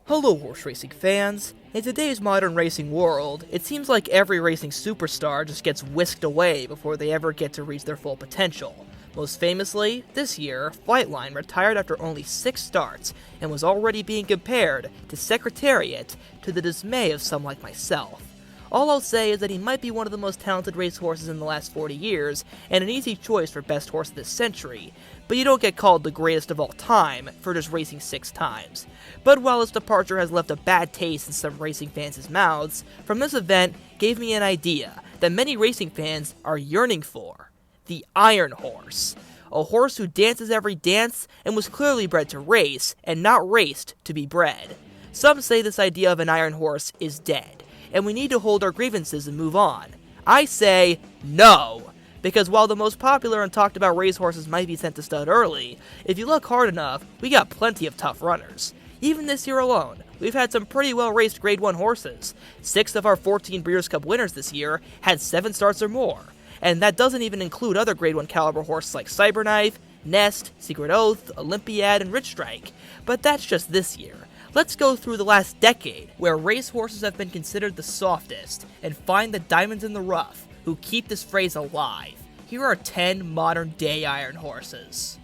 Hello horse racing fans! In today's modern racing world, it seems like every racing superstar just gets whisked away before they ever get to reach their full potential. Most famously, this year, Flightline retired after only 6 starts and was already being compared to Secretariat, to the dismay of some like myself. All I'll say is that he might be one of the most talented racehorses in the last 40 years, and an easy choice for best horse of this century, but you don't get called the greatest of all time for just racing 6 times. But while his departure has left a bad taste in some racing fans' mouths, from this event gave me an idea that many racing fans are yearning for: the Iron Horse. A horse who dances every dance and was clearly bred to race, and not raced to be bred. Some say this idea of an Iron Horse is dead, and we need to hold our grievances and move on. I say no! Because while the most popular and talked about racehorses might be sent to stud early, if you look hard enough, we got plenty of tough runners. Even this year alone, we've had some pretty well raced Grade 1 horses. 6 of our 14 Breeders' Cup winners this year had 7 starts or more. And that doesn't even include other Grade 1 caliber horses like Cyberknife, Nest, Secret Oath, Olympiad, and Rich Strike. But that's just this year. Let's go through the last decade, where racehorses have been considered the softest, and find the diamonds in the rough who keep this phrase alive. Here are 10 modern-day Iron Horses.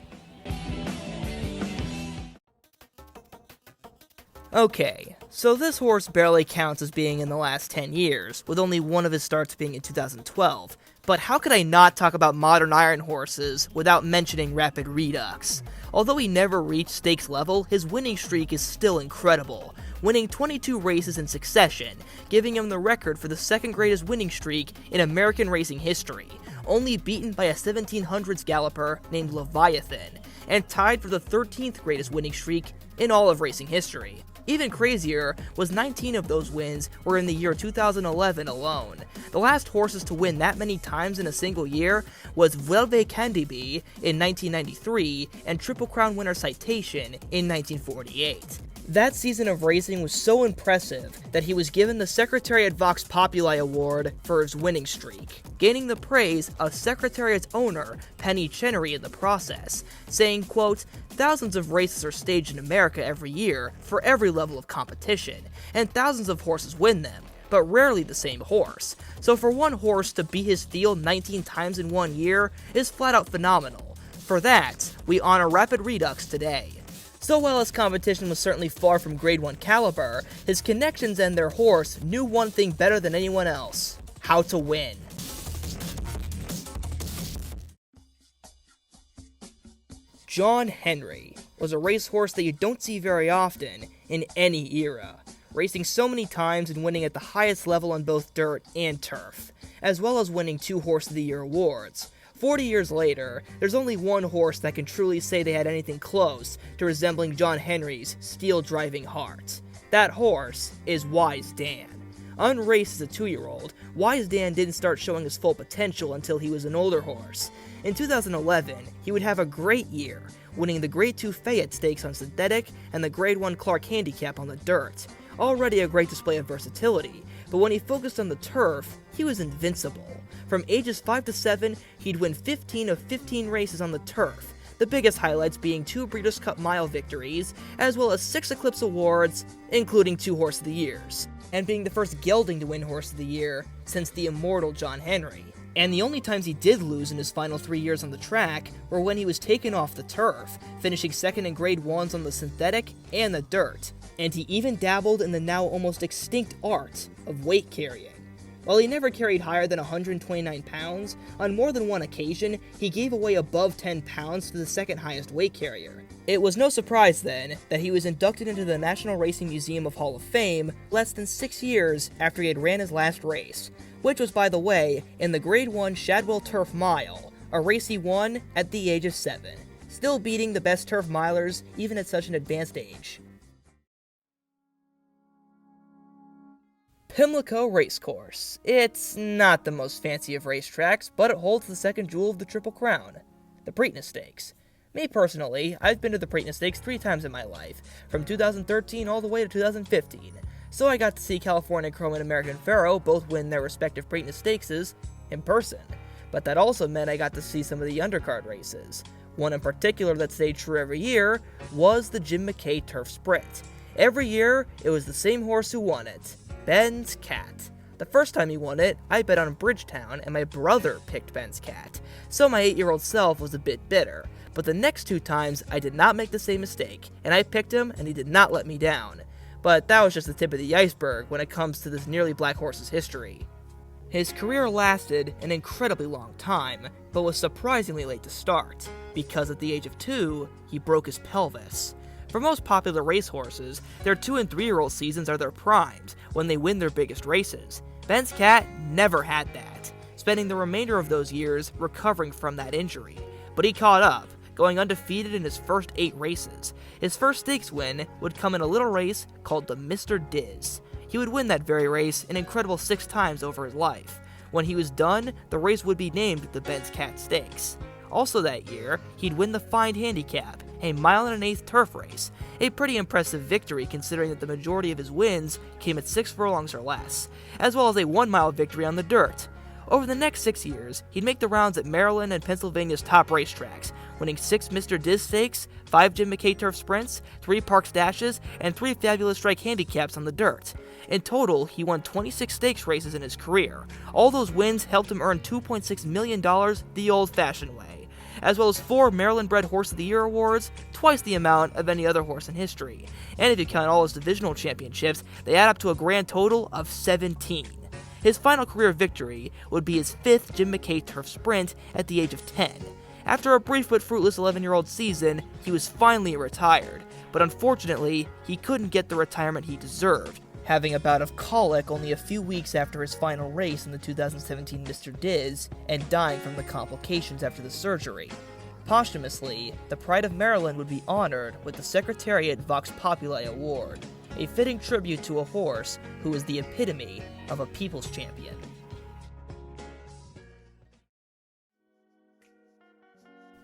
Okay, so this horse barely counts as being in the last 10 years, with only one of his starts being in 2012. But how could I not talk about modern Iron Horses without mentioning Rapid Redux? Although he never reached stakes level, his winning streak is still incredible, winning 22 races in succession, giving him the record for the second greatest winning streak in American racing history, only beaten by a 1700s galloper named Leviathan, and tied for the 13th greatest winning streak in all of racing history. Even crazier was 19 of those wins were in the year 2011 alone. The last horses to win that many times in a single year was Velvet Candibi in 1993 and Triple Crown winner Citation in 1948. That season of racing was so impressive that he was given the Secretariat Vox Populi Award for his winning streak, gaining the praise of Secretariat's owner, Penny Chenery, in the process, saying, quote, "Thousands of races are staged in America every year for every level of competition, and thousands of horses win them, but rarely the same horse. So for one horse to beat his field 19 times in one year is flat out phenomenal. For that, we honor Rapid Redux today." So while his competition was certainly far from Grade 1 caliber, his connections and their horse knew one thing better than anyone else: how to win. John Henry was a racehorse that you don't see very often in any era, racing so many times and winning at the highest level on both dirt and turf, as well as winning 2 Horse of the Year awards. 40 years later, there's only one horse that can truly say they had anything close to resembling John Henry's steel-driving heart. That horse is Wise Dan. Unraced as a 2-year-old, Wise Dan didn't start showing his full potential until he was an older horse. In 2011, he would have a great year, winning the Grade 2 Fayette Stakes on synthetic and the Grade 1 Clark Handicap on the dirt. Already a great display of versatility, but when he focused on the turf, he was invincible. From ages 5 to 7, he'd win 15 of 15 races on the turf, the biggest highlights being 2 Breeders' Cup Mile victories, as well as 6 Eclipse Awards, including 2 Horse of the Years, and being the first gelding to win Horse of the Year since the immortal John Henry. And the only times he did lose in his final 3 years on the track were when he was taken off the turf, finishing second in Grade 1s on the synthetic and the dirt, and he even dabbled in the now almost extinct art of weight carrying. While he never carried higher than 129 pounds, on more than one occasion, he gave away above 10 pounds to the second highest weight carrier. It was no surprise, then, that he was inducted into the National Racing Museum of Hall of Fame less than 6 years after he had ran his last race, which was, by the way, in the Grade 1 Shadwell Turf Mile, a race he won at the age of 7, still beating the best turf milers even at such an advanced age. Pimlico Racecourse. It's not the most fancy of racetracks, but it holds the second jewel of the Triple Crown, the Preakness Stakes. Me personally, I've been to the Preakness Stakes 3 times in my life, from 2013 all the way to 2015, so I got to see California Chrome and American Pharoah both win their respective Preakness Stakeses in person, but that also meant I got to see some of the undercard races. One in particular that stayed true every year was the Jim McKay Turf Sprint. Every year, it was the same horse who won it, Ben's Cat. The first time he won it, I bet on Bridgetown, and my brother picked Ben's Cat, so my 8-year-old self was a bit bitter. But the next 2 times, I did not make the same mistake, and I picked him, and he did not let me down. But that was just the tip of the iceberg when it comes to this nearly black horse's history. His career lasted an incredibly long time, but was surprisingly late to start, because at the age of 2, he broke his pelvis. For most popular racehorses, their 2- and 3-year-old seasons are their primes, when they win their biggest races. Ben's Cat never had that, spending the remainder of those years recovering from that injury. But he caught up, going undefeated in his first 8 races. His first stakes win would come in a little race called the Mr. Diz. He would win that very race an incredible 6 times over his life. When he was done, the race would be named the Ben's Cat Stakes. Also that year, he'd win the Find Handicap, a 1.125-mile turf race, a pretty impressive victory considering that the majority of his wins came at 6 furlongs or less, as well as a 1-mile victory on the dirt. Over the next 6 years, he'd make the rounds at Maryland and Pennsylvania's top racetracks, winning 6 Mr. Diz Stakes, 5 Jim McKay Turf Sprints, 3 Parks Dashes, and 3 Fabulous Strike Handicaps on the dirt. In total, he won 26 stakes races in his career. All those wins helped him earn $2.6 million the old-fashioned way, as well as 4 Maryland-bred Horse of the Year awards, twice the amount of any other horse in history. And if you count all his divisional championships, they add up to a grand total of 17. His final career victory would be his 5th Jim McKay Turf Sprint at the age of 10. After a brief but fruitless 11-year-old season, he was finally retired, but unfortunately, he couldn't get the retirement he deserved, having a bout of colic only a few weeks after his final race in the 2017 Mr. Diz, and dying from the complications after the surgery. Posthumously, the Pride of Maryland would be honored with the Secretariat Vox Populi Award, a fitting tribute to a horse who is the epitome of a people's champion.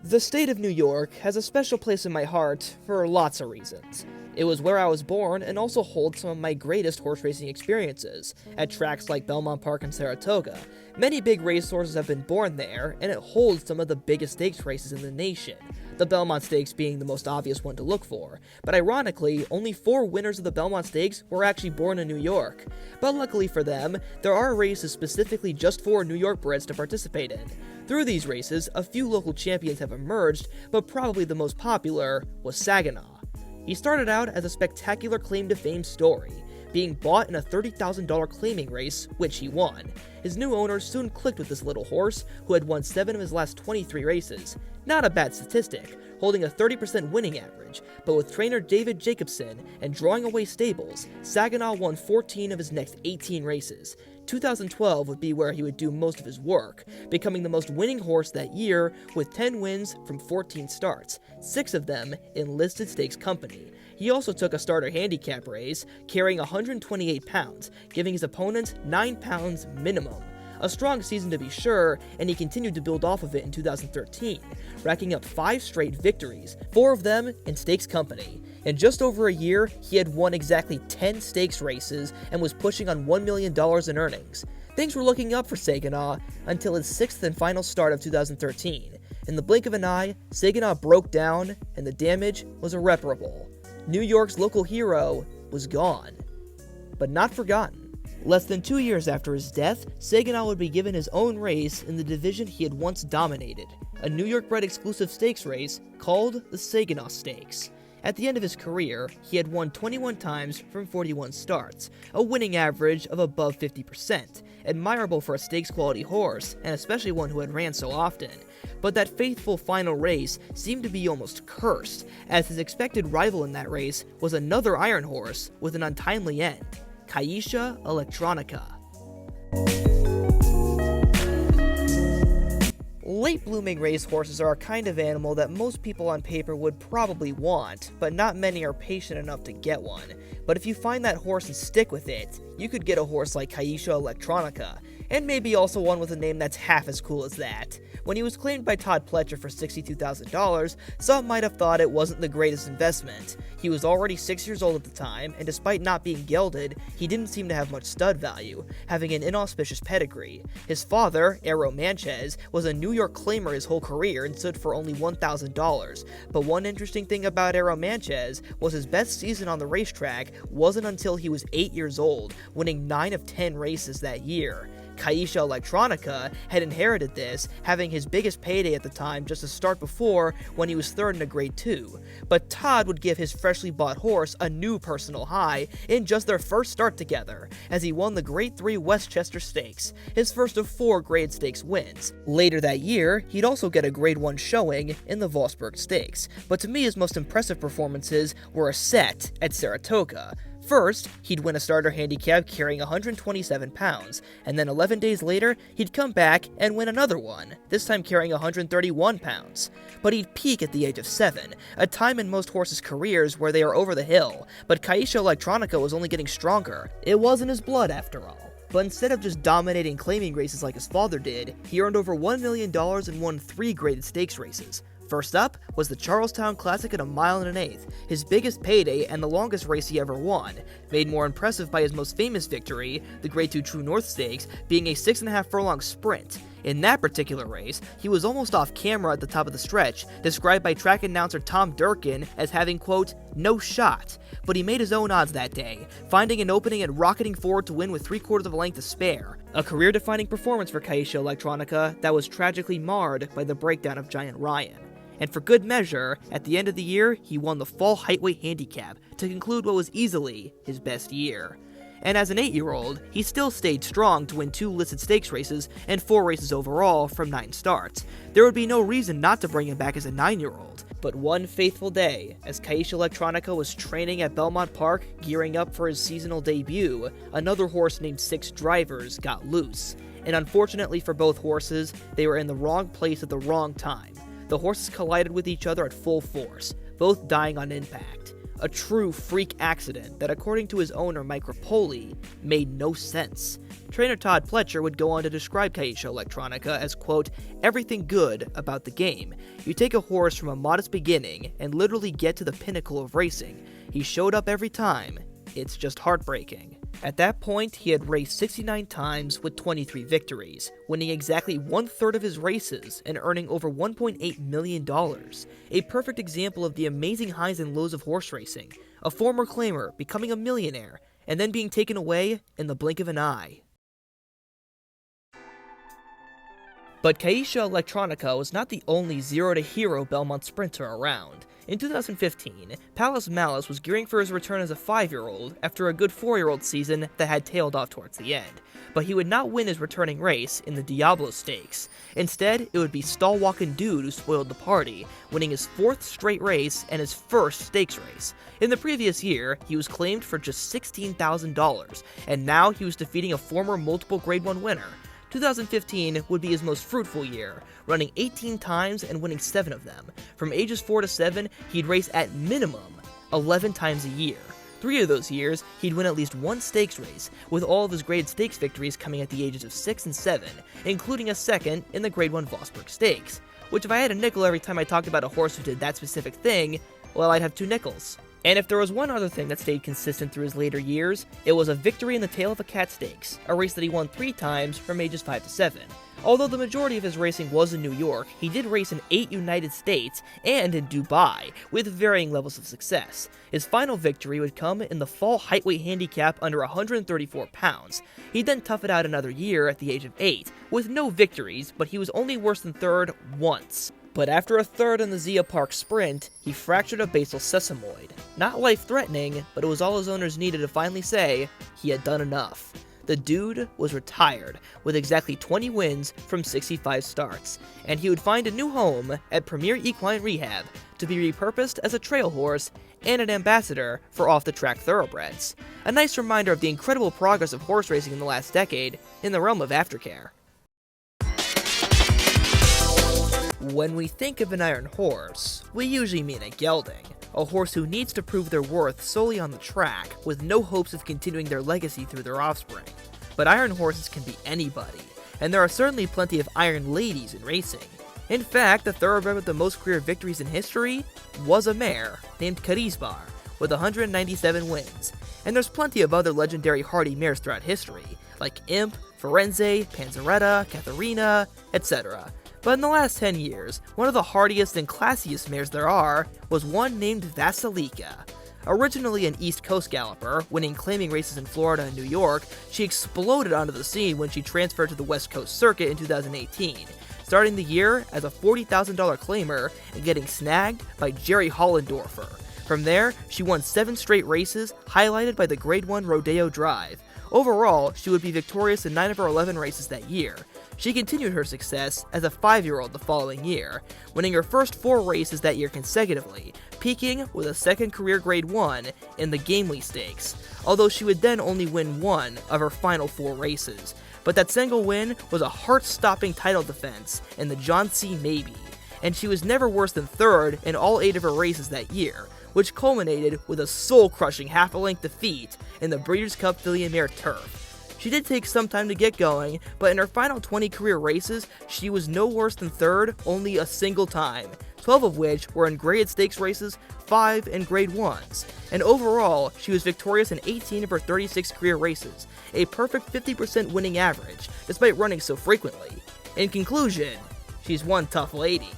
The state of New York has a special place in my heart for lots of reasons. It was where I was born and also holds some of my greatest horse racing experiences, at tracks like Belmont Park and Saratoga. Many big racehorses have been born there, and it holds some of the biggest stakes races in the nation, the Belmont Stakes being the most obvious one to look for. But ironically, only 4 winners of the Belmont Stakes were actually born in New York. But luckily for them, there are races specifically just for New York Breds to participate in. Through these races, a few local champions have emerged, but probably the most popular was Saginaw. He started out as a spectacular claim to fame story, being bought in a $30,000 claiming race, which he won. His new owners soon clicked with this little horse, who had won 7 of his last 23 races. Not a bad statistic, holding a 30% winning average, but with trainer David Jacobson and drawing away stables, Saginaw won 14 of his next 18 races. 2012 would be where he would do most of his work, becoming the most winning horse that year with 10 wins from 14 starts, 6 of them in listed stakes company. He also took a starter handicap race, carrying 128 pounds, giving his opponents 9 pounds minimum. A strong season to be sure, and he continued to build off of it in 2013, racking up 5 straight victories, 4 of them in stakes company. In just over a year, he had won exactly 10 stakes races and was pushing on $1 million in earnings. Things were looking up for Saginaw until his 6th and final start of 2013. In the blink of an eye, Saginaw broke down, and the damage was irreparable. New York's local hero was gone, but not forgotten. Less than 2 years after his death, Saginaw would be given his own race in the division he had once dominated, a New York-bred exclusive stakes race called the Saginaw Stakes. At the end of his career, he had won 21 times from 41 starts, a winning average of above 50%, admirable for a stakes-quality horse, and especially one who had ran so often. But that faithful final race seemed to be almost cursed, as his expected rival in that race was another iron horse with an untimely end, Caixa Electronica. Late-blooming racehorses are a kind of animal that most people on paper would probably want, but not many are patient enough to get one. But if you find that horse and stick with it, you could get a horse like Caixa Electronica. and maybe also one with a name that's half as cool as that. When he was claimed by Todd Pletcher for $62,000, some might have thought it wasn't the greatest investment. He was already 6 years old at the time, and despite not being gelded, he didn't seem to have much stud value, having an inauspicious pedigree. His father, Arrow Manchez, was a New York claimer his whole career and stood for only $1,000, but one interesting thing about Arrow Manchez was his best season on the racetrack wasn't until he was 8 years old, winning 9 of 10 races that year. Caixa Electronica had inherited this, having his biggest payday at the time just a start before when he was third in a Grade 2. But Todd would give his freshly bought horse a new personal high in just their first start together, as he won the Grade 3 Westchester Stakes, his first of 4 Grade Stakes wins. Later that year, he'd also get a Grade 1 showing in the Vosburg Stakes, but to me his most impressive performances were a set at Saratoga. First, he'd win a starter handicap carrying 127 pounds, and then 11 days later, he'd come back and win another one, this time carrying 131 pounds. But he'd peak at the age of 7, a time in most horses' careers where they are over the hill, but Caixa Electronica was only getting stronger. It wasn't his blood after all. But instead of just dominating claiming races like his father did, he earned over $1 million and won 3 graded stakes races. First up was the Charlestown Classic at 1 1/8 miles, his biggest payday and the longest race he ever won, made more impressive by his most famous victory, the Grade 2 True North Stakes, being a 6.5 furlong sprint. In that particular race, he was almost off camera at the top of the stretch, described by track announcer Tom Durkin as having, quote, no shot. But he made his own odds that day, finding an opening and rocketing forward to win with 3/4 of a length to spare. A career-defining performance for Caixa Electronica that was tragically marred by the breakdown of Giant Ryan. And for good measure, at the end of the year, he won the Fall Heightweight Handicap to conclude what was easily his best year. And as an 8-year-old, he still stayed strong to win 2 listed stakes races and 4 races overall from 9 starts. There would be no reason not to bring him back as a 9-year-old. But one faithful day, as Caixa Electronica was training at Belmont Park, gearing up for his seasonal debut, another horse named Six Drivers got loose. And unfortunately for both horses, they were in the wrong place at the wrong time. The horses collided with each other at full force, both dying on impact. A true freak accident that, according to his owner Mike Rapoli, made no sense. Trainer Todd Pletcher would go on to describe Caixa Electronica as, quote, everything good about the game. You take a horse from a modest beginning and literally get to the pinnacle of racing. He showed up every time. It's just heartbreaking. At that point, he had raced 69 times with 23 victories, winning exactly 1/3 of his races and earning over $1.8 million. A perfect example of the amazing highs and lows of horse racing. A former claimer becoming a millionaire, and then being taken away in the blink of an eye. But Caixa Electronica was not the only zero-to-hero Belmont sprinter around. In 2015, Palace Malice was gearing for his return as a 5-year-old after a good 4-year-old season that had tailed off towards the end, but he would not win his returning race in the Diablo Stakes. Instead, it would be Stallwalkin Dude who spoiled the party, winning his 4th straight race and his first stakes race. In the previous year, he was claimed for just $16,000, and now he was defeating a former multiple Grade 1 winner. 2015 would be his most fruitful year, running 18 times and winning 7 of them. From ages 4 to 7, he'd race at minimum 11 times a year. 3 of those years, he'd win at least 1 stakes race, with all of his grade stakes victories coming at the ages of 6 and 7, including a second in the Grade 1 Vosburg Stakes, which if I had a nickel every time I talked about a horse who did that specific thing, well, I'd have 2 nickels. And if there was one other thing that stayed consistent through his later years, it was a victory in the Tail of a Cat Stakes, a race that he won 3 times from ages 5 to 7. Although the majority of his racing was in New York, he did race in 8 United States and in Dubai, with varying levels of success. His final victory would come in the Fall Heightweight Handicap under 134 pounds. He'd then tough it out another year at the age of 8, with no victories, but he was only worse than 3rd once. But after a 3rd in the Zia Park Sprint, he fractured a basal sesamoid. Not life-threatening, but it was all his owners needed to finally say he had done enough. The dude was retired, with exactly 20 wins from 65 starts, and he would find a new home at Premier Equine Rehab to be repurposed as a trail horse and an ambassador for off-the-track thoroughbreds. A nice reminder of the incredible progress of horse racing in the last decade in the realm of aftercare. When we think of an iron horse, we usually mean a gelding, a horse who needs to prove their worth solely on the track, with no hopes of continuing their legacy through their offspring. but iron horses can be anybody, and there are certainly plenty of iron ladies in racing. In fact, the thoroughbred with the most career victories in history was a mare named Karisbar, with 197 wins, and there's plenty of other legendary hardy mares throughout history, like Imp, Firenze, Panzeretta, Katharina, etc. But in the last 10 years, one of the hardiest and classiest mares there are was one named Vasilika. Originally an East Coast galloper, winning claiming races in Florida and New York, she exploded onto the scene when she transferred to the West Coast circuit in 2018, starting the year as a $40,000 claimer and getting snagged by Jerry Hollendorfer. From there, she won 7 straight races, highlighted by the Grade 1 Rodeo Drive. Overall, she would be victorious in 9 of her 11 races that year. She continued her success as a 5-year-old the following year, winning her first 4 races that year consecutively, peaking with a second career Grade 1 in the Gamely Stakes, although she would then only win 1 of her final 4 races. But that single win was a heart-stopping title defense in the John C. Maybe, and she was never worse than 3rd in all 8 of her races that year, which culminated with a soul-crushing half-a-length defeat in the Breeders' Cup Filly and Mare Turf. She did take some time to get going, but in her final 20 career races, she was no worse than 3rd only a single time, 12 of which were in graded stakes races, 5 in Grade 1s. And overall, she was victorious in 18 of her 36 career races, a perfect 50% winning average, despite running so frequently. In conclusion, she's one tough lady.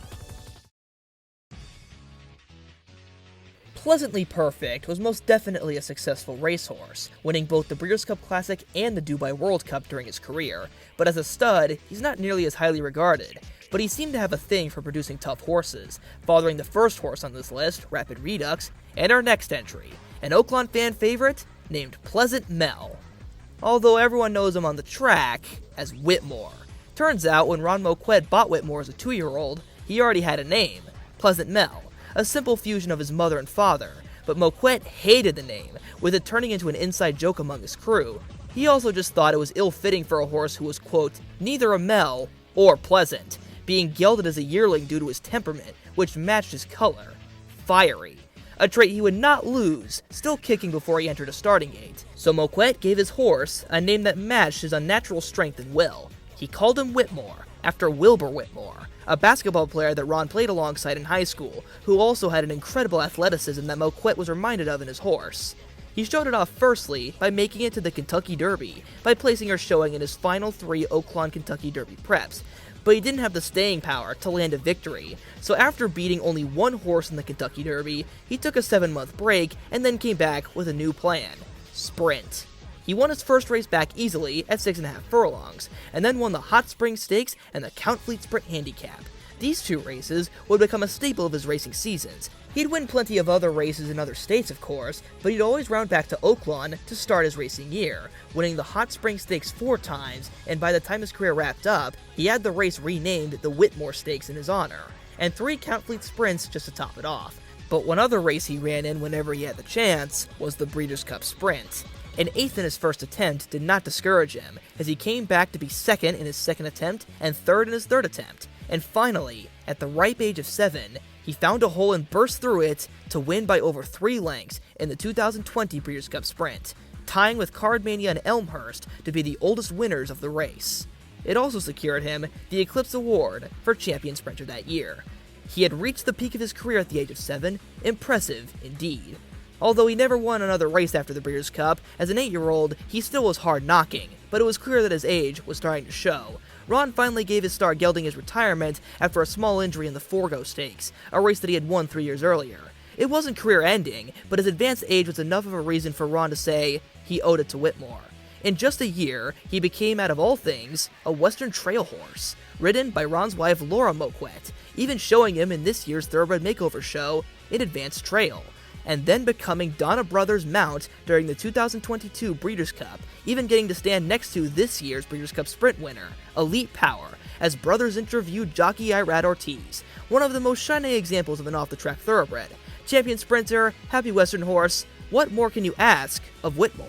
Pleasantly Perfect was most definitely a successful racehorse, winning both the Breeders' Cup Classic and the Dubai World Cup during his career, but as a stud, he's not nearly as highly regarded. But he seemed to have a thing for producing tough horses, fathering the first horse on this list, Rapid Redux, and our next entry, an Oaklawn fan favorite named Pleasant Mel. Although everyone knows him on the track as Whitmore. Turns out when Ron Moquett bought Whitmore as a 2-year-old, he already had a name, Pleasant Mel, a simple fusion of his mother and father, but Moquett hated the name, with it turning into an inside joke among his crew. He also just thought it was ill-fitting for a horse who was, quote, neither a Mel or pleasant, being gelded as a yearling due to his temperament, which matched his color, fiery, a trait he would not lose, still kicking before he entered a starting gate. So Moquett gave his horse a name that matched his unnatural strength and will. He called him Whitmore, after Wilbur Whitmore, a basketball player that Ron played alongside in high school, who also had an incredible athleticism that Moquett was reminded of in his horse. He showed it off firstly by making it to the Kentucky Derby, by placing her showing in his final 3 Oaklawn Kentucky Derby preps, but he didn't have the staying power to land a victory, so after beating only 1 horse in the Kentucky Derby, he took a 7-month break and then came back with a new plan: sprint. He won his first race back easily at 6.5 furlongs, and then won the Hot Springs Stakes and the Count Fleet Sprint Handicap. These 2 races would become a staple of his racing seasons. He'd win plenty of other races in other states, of course, but he'd always round back to Oaklawn to start his racing year, winning the Hot Springs Stakes 4 times, and by the time his career wrapped up, he had the race renamed the Whitmore Stakes in his honor, and 3 Count Fleet Sprints just to top it off. But one other race he ran in whenever he had the chance was the Breeders' Cup Sprint. An 8th in his first attempt did not discourage him, as he came back to be 2nd in his 2nd attempt and 3rd in his 3rd attempt. And finally, at the ripe age of 7, he found a hole and burst through it to win by over 3 lengths in the 2020 Breeders' Cup Sprint, tying with Cardmania and Elmhurst to be the oldest winners of the race. It also secured him the Eclipse Award for Champion Sprinter that year. He had reached the peak of his career at the age of 7, impressive indeed. Although he never won another race after the Breeders' Cup, as an 8-year-old, he still was hard knocking, but it was clear that his age was starting to show. Ron finally gave his star gelding his retirement after a small injury in the Forgo Stakes, a race that he had won 3 years earlier. It wasn't career-ending, but his advanced age was enough of a reason for Ron to say he owed it to Whitmore. In just a year, he became, out of all things, a Western Trail horse, ridden by Ron's wife Laura Moquett, even showing him in this year's Thoroughbred Makeover show in Advanced Trail, and then becoming Donna Brothers' mount during the 2022 Breeders' Cup, even getting to stand next to this year's Breeders' Cup Sprint winner, Elite Power, as Brothers interviewed jockey Irad Ortiz, one of the most shining examples of an off-the-track thoroughbred. Champion sprinter, happy Western horse, what more can you ask of Whitmore?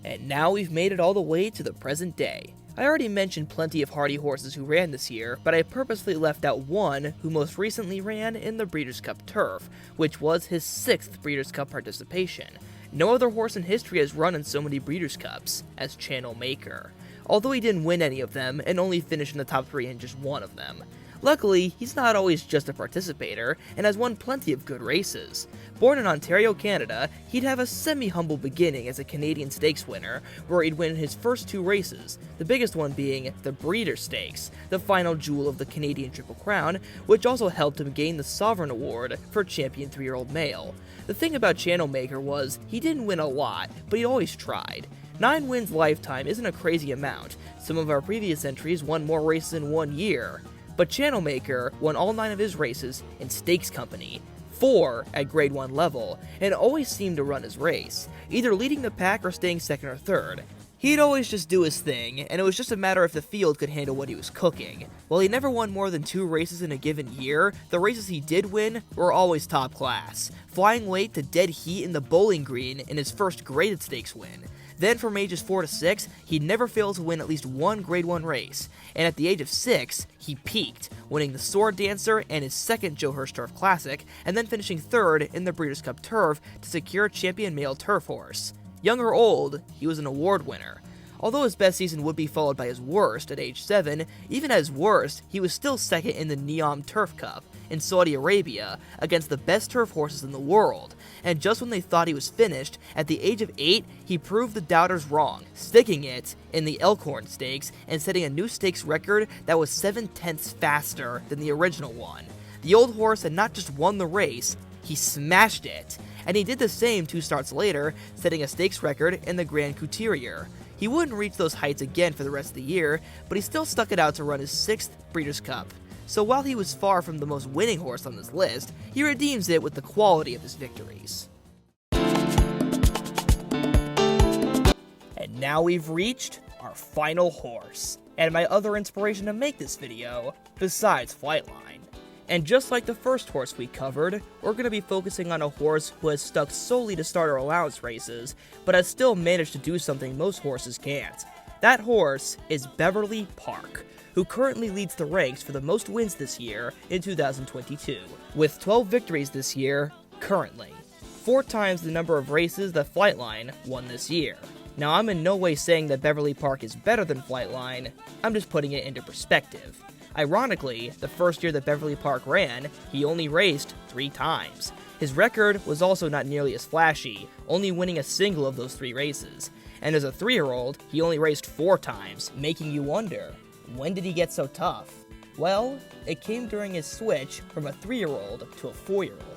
And now we've made it all the way to the present day. I already mentioned plenty of hardy horses who ran this year, but I purposely left out one who most recently ran in the Breeders' Cup Turf, which was his 6th Breeders' Cup participation. No other horse in history has run in so many Breeders' Cups as Channel Maker, although he didn't win any of them and only finished in the top 3 in just one of them. Luckily, he's not always just a participator and has won plenty of good races. Born in Ontario, Canada, he'd have a semi-humble beginning as a Canadian Stakes winner, where he'd win his first 2 races, the biggest one being the Breeders' Stakes, the final jewel of the Canadian Triple Crown, which also helped him gain the Sovereign Award for Champion 3-year-old male. The thing about Channel Maker was, he didn't win a lot, but he always tried. 9 wins lifetime isn't a crazy amount. Some of our previous entries won more races in 1 year. But Channel Maker won all 9 of his races in Stakes Company, 4 at Grade 1 level, and always seemed to run his race, either leading the pack or staying 2nd or 3rd. He'd always just do his thing, and it was just a matter if the field could handle what he was cooking. While he never won more than 2 races in a given year, the races he did win were always top class, flying late to dead heat in the Bowling Green in his first graded stakes win. Then from ages 4 to 6, he never failed to win at least 1 Grade 1 race, and at the age of 6, he peaked, winning the Sword Dancer and his 2nd Joe Hirsch Turf Classic, and then finishing 3rd in the Breeders' Cup Turf to secure Champion Male Turf Horse. Young or old, he was an award winner. Although his best season would be followed by his worst at age 7, even at his worst, he was still 2nd in the Neom Turf Cup in Saudi Arabia against the best turf horses in the world, and just when they thought he was finished, at the age of 8, he proved the doubters wrong, sticking it in the Elkhorn Stakes and setting a new stakes record that was 7/10 faster than the original one. The old horse had not just won the race, he smashed it, and he did the same 2 starts later, setting a stakes record in the Grand Couturier. He wouldn't reach those heights again for the rest of the year, but he still stuck it out to run his 6th Breeders' Cup. So while he was far from the most winning horse on this list, he redeems it with the quality of his victories. And now we've reached our final horse, and my other inspiration to make this video, besides Flightline. And just like the first horse we covered, we're going to be focusing on a horse who has stuck solely to starter allowance races, but has still managed to do something most horses can't. That horse is Beverly Park, who currently leads the ranks for the most wins this year in 2022, with 12 victories this year, currently. 4 times the number of races that Flightline won this year. Now, I'm in no way saying that Beverly Park is better than Flightline, I'm just putting it into perspective. Ironically, the first year that Beverly Park ran, he only raced 3 times. His record was also not nearly as flashy, only winning a single of those 3 races. And as a 3-year-old, he only raced 4 times, making you wonder, when did he get so tough? Well, it came during his switch from a 3-year-old to a 4-year-old.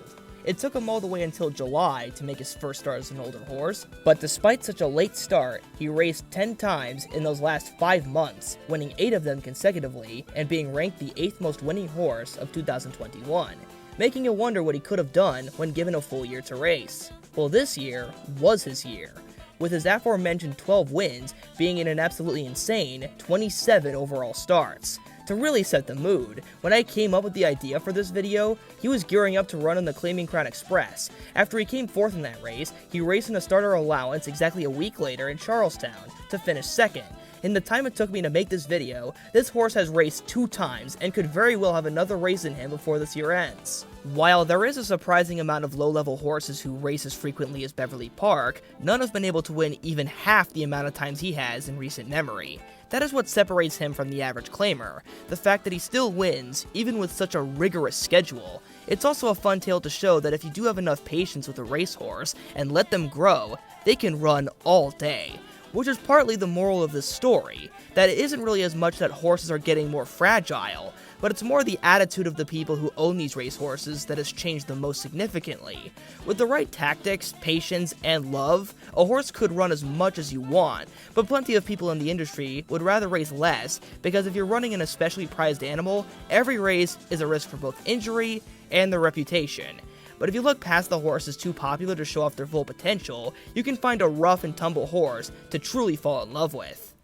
It took him all the way until July to make his first start as an older horse, but despite such a late start, he raced 10 times in those last 5 months, winning 8 of them consecutively, and being ranked the 8th most winning horse of 2021, making you wonder what he could have done when given a full year to race. Well, this year was his year, with his aforementioned 12 wins being in an absolutely insane 27 overall starts. To really set the mood, when I came up with the idea for this video, he was gearing up to run on the Claiming Crown Express. After he came 4th in that race, he raced in a starter allowance exactly a week later in Charlestown to finish 2nd. In the time it took me to make this video, this horse has raced 2 times and could very well have another race in him before this year ends. While there is a surprising amount of low-level horses who race as frequently as Beverly Park, none have been able to win even half the amount of times he has in recent memory. That is what separates him from the average claimer, the fact that he still wins, even with such a rigorous schedule. It's also a fun tale to show that if you do have enough patience with a racehorse and let them grow, they can run all day. Which is partly the moral of this story, that it isn't really as much that horses are getting more fragile, but it's more the attitude of the people who own these racehorses that has changed the most significantly. With the right tactics, patience, and love, a horse could run as much as you want, but plenty of people in the industry would rather race less, because if you're running an especially prized animal, every race is a risk for both injury and their reputation. But if you look past the horses too popular to show off their full potential, you can find a rough and tumble horse to truly fall in love with.